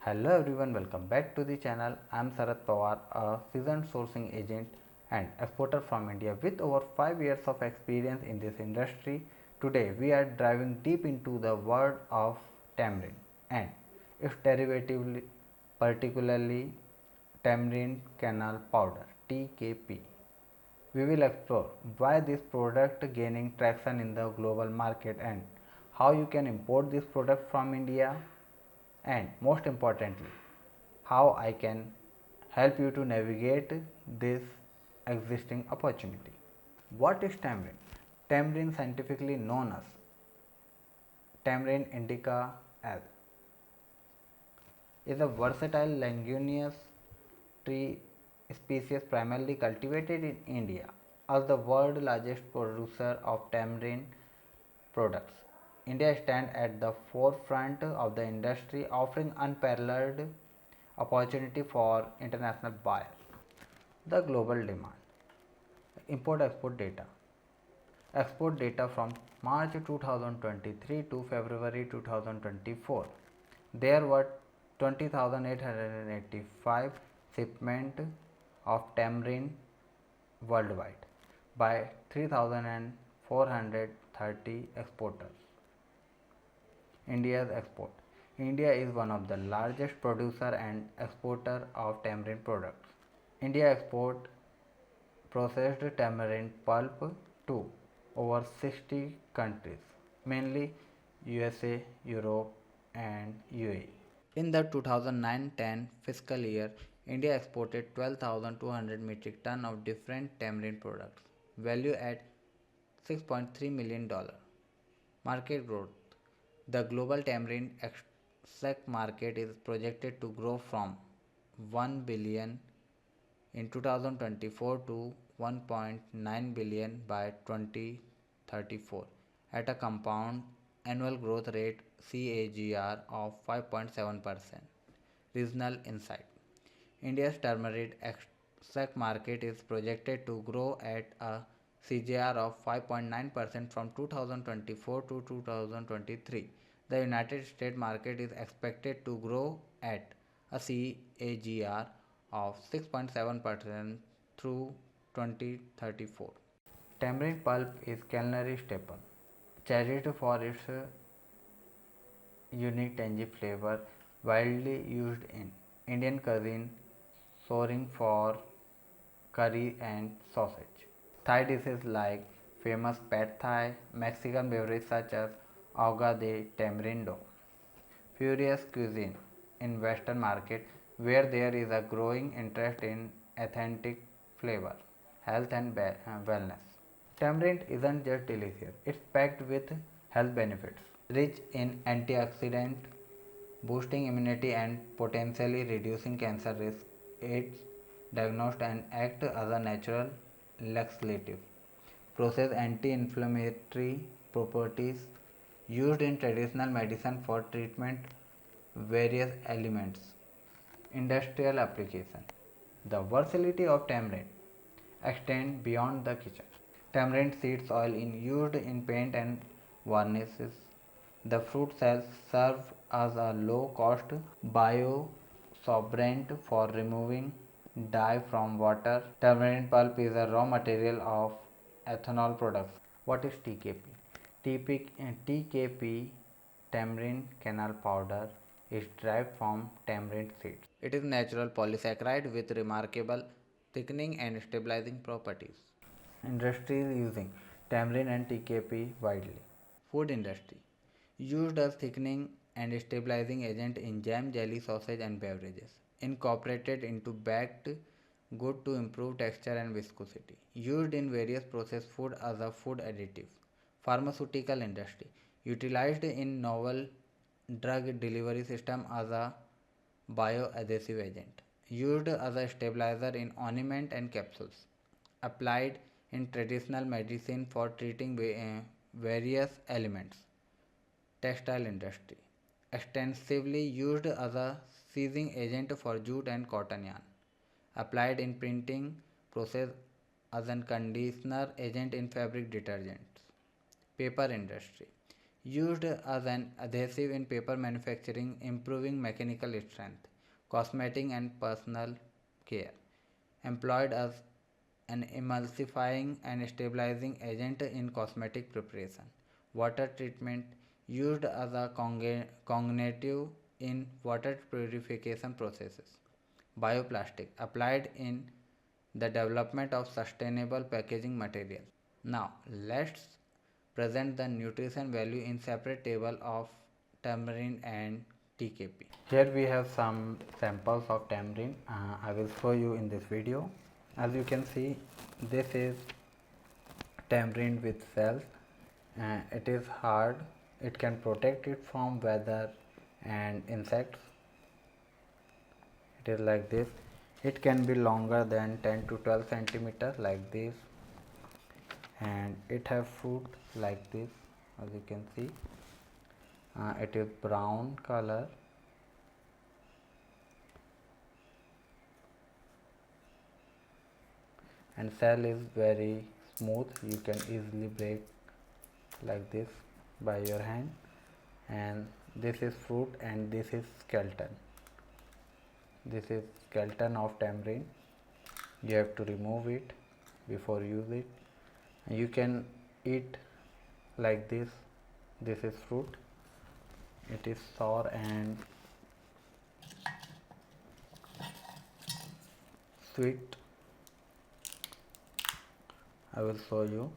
Hello everyone, welcome back to the channel. I am Sarath Pawar, a seasoned sourcing agent and exporter from India with over 5 years of experience in this industry. Today we are diving deep into the world of tamarind and its derivative, particularly tamarind kernel powder (TKP). We will explore why this product gaining traction in the global market and how you can import this product from India, and most importantly, how I can help you to navigate this existing opportunity. What is tamarind? Tamarind, scientifically known as Tamarind indica L, is a versatile leguminous tree species primarily cultivated in India. As the world's largest producer of tamarind products, India stands at the forefront of the industry, offering unparalleled opportunity for international buyers. The global demand. Import export data. Export data from March 2023 to February 2024. There were 20,885 shipment of tamarind worldwide by 3,430 exporters. India's export. India is one of the largest producer and exporter of tamarind products. India export processed tamarind pulp to over 60 countries, mainly USA, Europe, and UAE. In the 2009-10 fiscal year, India exported 12,200 metric ton of different tamarind products, value at $6.3 million. Market growth. The global tamarind extract market is projected to grow from 1 billion in 2024 to 1.9 billion by 2034 at a compound annual growth rate CAGR of 5.7%. Regional insight. India's turmeric extract market is projected to grow at a CAGR of 5.9% from 2024 to 2023. The United States market is expected to grow at a CAGR of 6.7% through 2034. Tamarind pulp is culinary staple, cherished for its unique tangy flavor, widely used in Indian cuisine, soaring for curry and sausage. Thai dishes like famous pad thai, Mexican beverages such as agua de tamarindo, furious cuisine in Western market where there is a growing interest in authentic flavor, health and wellness. Tamarind isn't just delicious, it's packed with health benefits. Rich in antioxidant, boosting immunity and potentially reducing cancer risk. It's diagnosed and act as a natural laxative. Possess anti-inflammatory properties used in traditional medicine for treatment various ailments. Industrial application. The versatility of tamarind extends beyond the kitchen. Tamarind seeds oil is used in paint and varnishes. The fruit cells serve as a low-cost biosolvent for removing dye from water. Tamarind pulp is a raw material of ethanol production. What is TKP? TKP, tamarind kernel powder, is derived from tamarind seeds. It is natural polysaccharide with remarkable thickening and stabilizing properties. Industry is using tamarind and TKP widely. Food industry used as thickening and stabilizing agent in jam, jelly, sausage and beverages. Incorporated into baked good to improve texture and viscosity. Used in various processed food as a food additive. Pharmaceutical industry utilized in novel drug delivery system as a bioadhesive agent. Used as a stabilizer in ointment and capsules. Applied in traditional medicine for treating various ailments. Textile industry extensively used as a sieving agent for jute and cotton yarn. Applied in printing process as a conditioner agent in fabric detergents. Paper industry Used as an adhesive in paper manufacturing, improving mechanical strength, cosmetic and personal care. Employed as an emulsifying and stabilizing agent in cosmetic preparation. Water treatment used as a cognitive in water purification processes. Bioplastic applied in the development of sustainable packaging material. Now let's present the nutrition value in separate table of tamarind and TKP. Here we have some samples of tamarind. I will show you in this video. As you can see, this is tamarind with cells. It is hard. It can protect it from weather and insects. It is like this. It can be longer than 10 to 12 centimeters like this, and it have fruit like this. As you can see, it is brown color, and cell is very smooth. You can easily break like this by your hand. And this is fruit and this is skeleton. This is skeleton of tamarind. You have to remove it before use it. You can eat like this. This is fruit. It is sour and sweet. I will show you.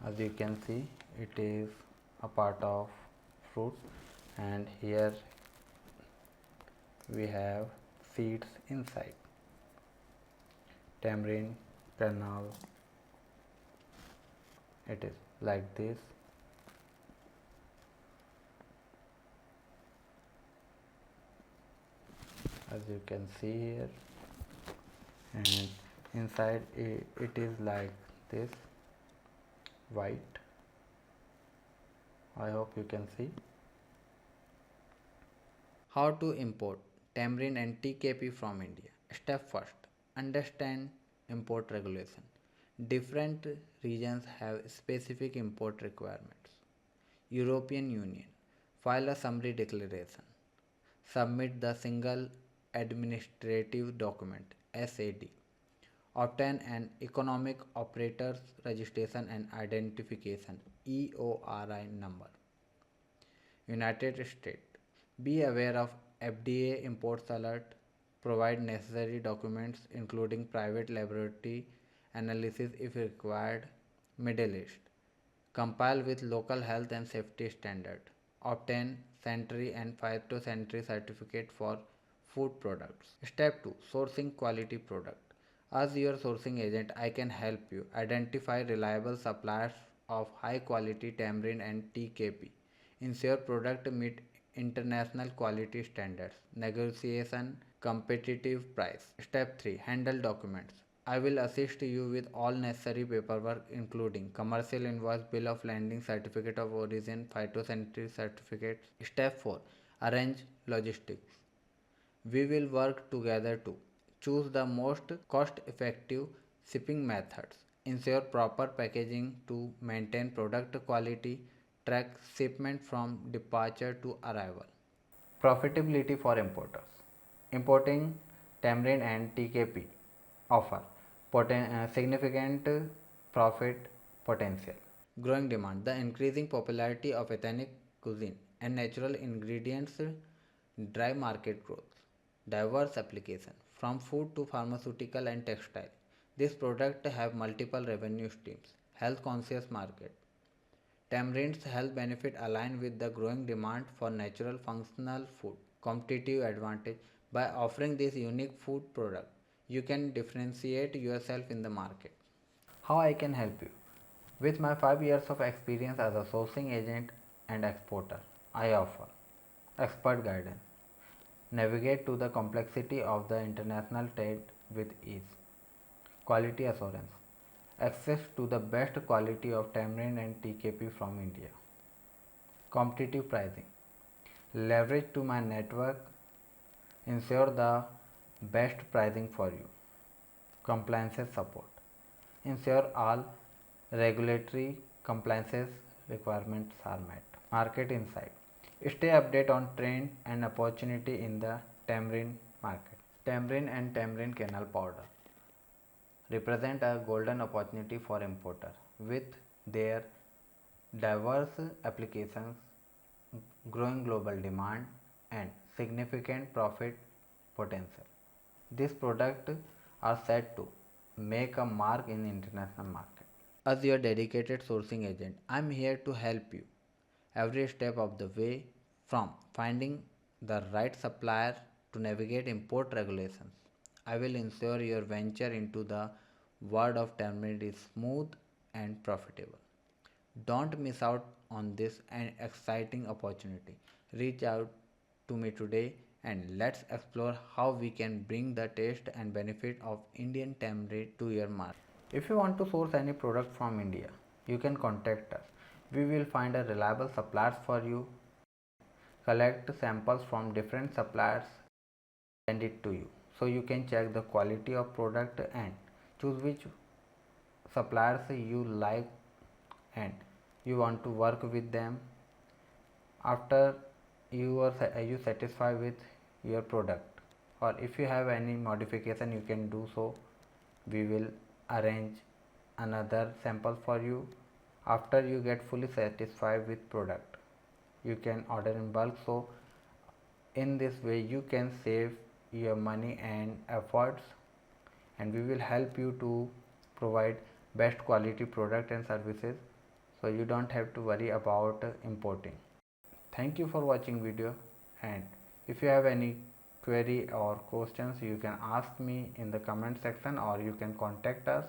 As you can see, it is a part of fruit, and here we have seeds inside. Tamarind kernel. It is like this. As you can see here, and inside it is like this, white. I hope you can see. How to import tamarind and TKP from India? Step first, understand import regulation. Different regions have specific import requirements. European Union, file a summary declaration. Submit the single administrative document SAD. Obtain an economic operators registration and identification EORI number. United States, be aware of FDA imports alert. Provide necessary documents including private laboratory analysis if required. Middle East, compile with local health and safety standard. Obtain sanitary and phytosanitary certificate for food products. Step 2, sourcing quality product. As your sourcing agent, I can help you identify reliable suppliers of high quality tamarind and TKP. Ensure product meet international quality standards. Negotiation competitive price. Step 3, handle documents. I will assist you with all necessary paperwork including commercial invoice, bill of landing, certificate of origin, phytosanitary certificates. Step 4, arrange logistics. We will work together to choose the most cost effective shipping methods, ensure proper packaging to maintain product quality, track shipment from departure to arrival. Profitability for importers. Importing tamarind and TKP offer significant profit potential. Growing demand. The increasing popularity of ethnic cuisine and natural ingredients drive market growth. Diverse application from food to pharmaceutical and textile. This product have multiple revenue streams. Health conscious market. Tamarind's health benefit align with the growing demand for natural functional food. Competitive advantage. By offering this unique food product, you can differentiate yourself in the market. How I can help you? With my 5 years of experience as a sourcing agent and exporter, I offer expert guidance, navigate to the complexity of the international trade with ease, quality assurance, access to the best quality of tamarind and TKP from India, competitive pricing, leverage to my network, ensure the best pricing for you, compliance support, ensure all regulatory compliances requirements are met. Market insight. Stay update on trend and opportunity in the tamarind market. Tamarind and tamarind kernel powder represent a golden opportunity for importer with their diverse applications, growing global demand and significant profit potential. These products are set to make a mark in international market. As your dedicated sourcing agent, I'm here to help you every step of the way, from finding the right supplier to navigate import regulations. I will ensure your venture into the world of tamarind is smooth and profitable. Don't miss out on this an exciting opportunity. Reach out to me today and let's explore how we can bring the taste and benefit of Indian tamarind to your market. If you want to source any product from India, you can contact us. We will find a reliable suppliers for you, collect samples from different suppliers, send it to you. So you can check the quality of product and choose which suppliers you like and you want to work with them. After you satisfied with your product, or if you have any modification you can do so, we will arrange another sample for you. After you get fully satisfied with product, you can order in bulk. So in this way you can save your money and efforts, and we will help you to provide best quality product and services, so you don't have to worry about importing. Thank you for watching video, and if you have any query or questions you can ask me in the comment section or you can contact us.